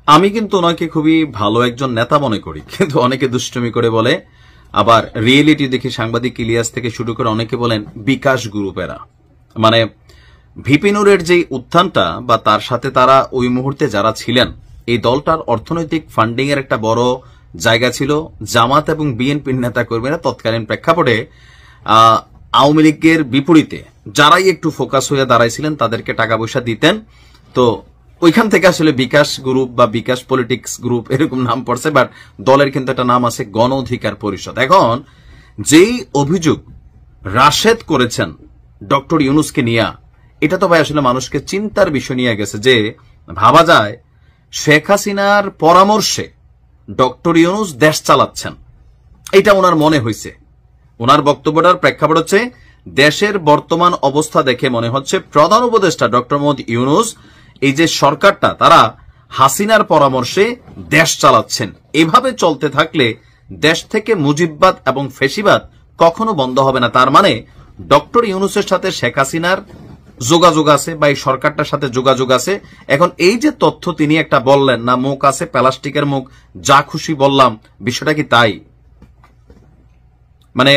আমি কিন্তু ওনাকে খুবই ভালো একজন নেতা মনে করি, কিন্তু অনেকে দুষ্টুমি করে বলে, আবার রিয়েলিটি দেখে সাংবাদিক ইলিয়াস থেকে শুরু করে অনেকে বলেন বিকাশ গ্রুপেরা। মানে ভিপিনুরের যে উত্থানটা বা তার সাথে তারা ওই মুহূর্তে যারা ছিলেন, এই দলটার অর্থনৈতিক ফান্ডিং এর একটা বড় জায়গা ছিল জামাত এবং বিএনপির নেতা কর্মীরা তৎকালীন প্রেক্ষাপটে আওয়ামী লীগের বিপরীতে যারাই একটু ফোকাস হয়ে দাঁড়াইছিলেন তাদেরকে টাকা পয়সা দিতেন। তো ওইখান থেকে আসলে বিকাশ গ্রুপ বা বিকাশ পলিটিক্স গ্রুপ এরকম নাম পড়ছে, বাট দলের কিন্তু একটা নাম আছে গণ অধিকার পরিষদ। এখন যেই অভিযোগ রাশেদ করেছেন ডক্টর ইউনূসকে নিয়ে, এটা তো ভাই আসলে মানুষকে চিন্তার বিষয় নিয়ে গেছে যে ভাবা যায় শেখ হাসিনার পরামর্শে ডক্টর ইউনূস দেশ চালাচ্ছেন, এটা ওনার মনে হয়েছে। ওনার বক্তব্যটার প্রেক্ষাপট হচ্ছে দেশের বর্তমান অবস্থা দেখে মনে হচ্ছে প্রধান উপদেষ্টা ডক্টর মোহাম্মদ ইউনূস এই যে সরকারটা তারা হাসিনার পরামর্শে দেশ চালাচ্ছেন। এভাবে চলতে থাকলে দেশ থেকে মুজিববাদ এবং ফেসিবাদ কখনো বন্ধ হবে না। তার মানে ডক্টর ইউনূসের সাথে শেখ হাসিনার যোগাযোগ আছে বা এই সরকারটার সাথে যোগাযোগ আছে। এখন এই যে তথ্য তিনি একটা বললেন না, মুখ আছে প্লাস্টিকের মুখ, যা খুশি বললাম, বিষয়টা কি তাই? মানে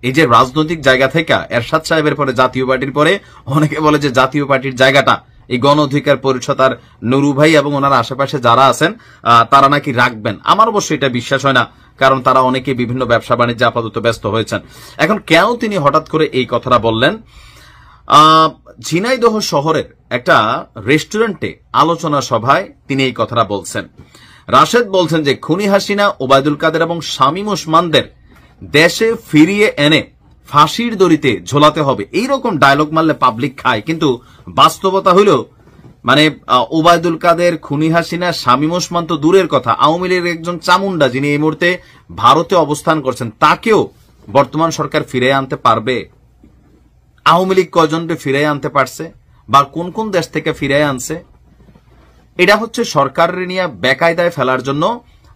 এই যে রাজনৈতিক জায়গা থেকে এরশাদ সাহেবের পরে জাতীয় পার্টির পরে অনেকে বলে যে জাতীয় পার্টির জায়গাটা এই গণ অধিকার পরিষদ আর নুরু ভাই এবং ওনার আশেপাশে যারা আছেন তারা নাকি রাখবেন। আমার অবশ্যই এটা বিশ্বাস হয় না, কারণ তারা অনেকে বিভিন্ন ব্যবসা বাণিজ্যে আপাতত ব্যস্ত হয়েছেন। এখন কেন তিনি হঠাৎ করে এই কথাটা বললেন? ঝিনাইদহ শহরের একটা রেস্টুরেন্টে আলোচনা সভায় তিনি এই কথাটা বলছেন। রাশেদ বলছেন যে খুনি হাসিনা, ওবায়দুল কাদের এবং শামীম ওসমানদের দেশে ফিরিয়ে এনে ফাঁসির দড়িতে ঝোলাতে হবে। এইরকম ডায়লগ মারলে পাবলিক খায়, কিন্তু বাস্তবতা হইল মানে ওবায়দুল কাদের, খুনি হাসিনা, শামীম ওসমান তো দূরের কথা, আওয়ামী লীগের একজন চামুন্ডা যিনি এই মুহূর্তে ভারতে অবস্থান করছেন, তাকেও বর্তমান সরকার ফিরিয়ে আনতে পারবে? আওয়ামী লীগ কয়জনকে ফিরিয়ে আনতে পারছে বা কোন কোন দেশ থেকে ফিরিয়ে আনছে? এটা হচ্ছে সরকারের নিয়ে বেকায়দায় ফেলার জন্য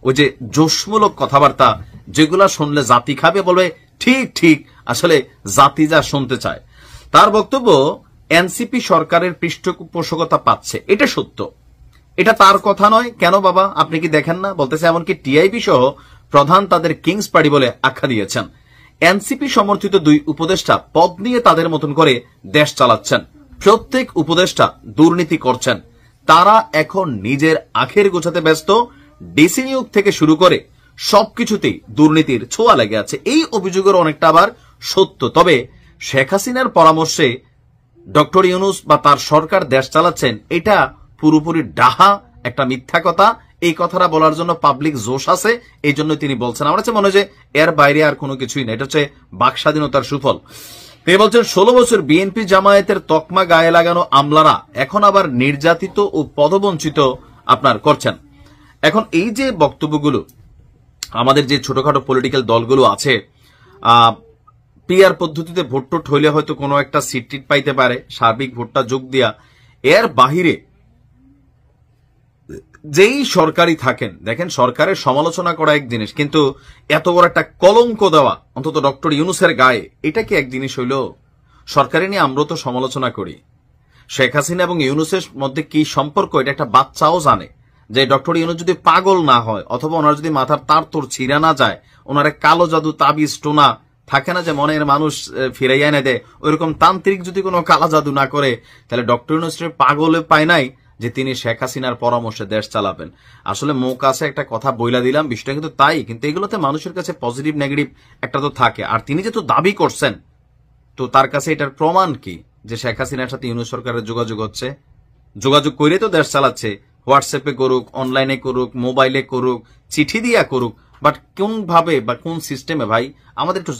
ওই যে জোশমূলক কথাবার্তা, যেগুলা শুনলে জাতি খাবে, বলবে ঠিক ঠিক, আসলে জাতি যা শুনতে চায়। তার বক্তব্য এনসিপি সরকারের পৃষ্ঠপোষকতা পাচ্ছে, এটা সত্য, এটা তার কথা নয়। কেন বাবা, আপনি কি দেখেন না? বলতেছে এমনকি টিআইবি সহ প্রধান তাদের কিংস পার্টি বলে আখ্যা দিয়েছেন। এনসিপি সমর্থিত দুই উপদেষ্টা পদ নিয়ে তাদের মতন করে দেশ চালাচ্ছেন। প্রত্যেক উপদেষ্টা দুর্নীতি করছেন। তারা এখন নিজের আখের গোছাতে ব্যস্ত। ডিসি নিয়োগ থেকে শুরু করে সবকিছুতেই দুর্নীতির ছোঁয়া লেগে আছে। এই অভিযোগের অনেকটা আবার সত্য। তবে শেখ হাসিনার পরামর্শে ডক্টর ইউনূস বা তার সরকার দেশ চালাচ্ছেন, এটা পুরোপুরি ডাহা একটা মিথ্যা কথা। এই কথাটা বলার জন্য পাবলিক জোশ আছে, এই জন্য তিনি বলছেন। আমার কাছে মনে হয় যে এর বাইরে আর কোনো কিছুই না, এটা হচ্ছে বাক স্বাধীনতার সুফল। তিনি বলছেন 16 বছর বিএনপি জামায়াতের তকমা গায়ে লাগানো আমলারা এখন আবার নির্যাতিত ও পদবঞ্চিত আপনার করছেন। এখন এই যে বক্তব্যগুলো আমাদের যে ছোটখাটো পলিটিক্যাল দলগুলো আছে, পিআর পদ্ধতিতে ভোট টোট হইলে হয়তো কোনো একটা সিট টিট পাইতে পারে, সার্বিক ভোটটা যোগ দিয়া, এর বাহিরে যেই সরকারি থাকেন, দেখেন সরকারের সমালোচনা করা এক জিনিস, কিন্তু এত বড় একটা কলঙ্ক দেওয়া অন্তত ডক্টর ইউনূসের গায়ে, এটা কি এক জিনিস হইল? সরকারি নিয়ে আমরা তো সমালোচনা করি, শেখ হাসিনা এবং ইউনূসের মধ্যে কি সম্পর্ক এটা একটা বাচ্চাও জানে। যে ডক্টর ইউনূস যদি পাগল না হয় অথবা ওনার যদি মাথার তার তোর ছিঁড়া না যায়, ওনার কালো জাদু তাবিজ টোনা থাকে না যে মনের মানুষ ফিরাইয়া এনে দেয়, ওইরকম তান্ত্রিক যদি কোনো কালা জাদু না করে, তাহলে ডক্টর ইউনূস পাগলে পায় নাই যে তিনি শেখ হাসিনার পরামর্শে দেশ চালাবেন। আসলে মুখ আছে একটা কথা বইলা দিলাম, বিষয়টা কিন্তু তাই, কিন্তু এগুলোতে মানুষের কাছে পজিটিভ নেগেটিভ একটা তো থাকে। আর তিনি যেহেতু দাবি করছেন, তো তার কাছে এটার প্রমাণ কি যে শেখ হাসিনার সাথে ইউনূস সরকারের যোগাযোগ হচ্ছে? যোগাযোগ করে তো দেশ চালাচ্ছে, হোয়াটসঅ্যাপে করুক, অনলাইনে করুক, মোবাইলে করুক, চিঠি দিয়া করুক, বাট কোন ভাবে বা কোন সিস্টেমে ভাই আমাদের একটু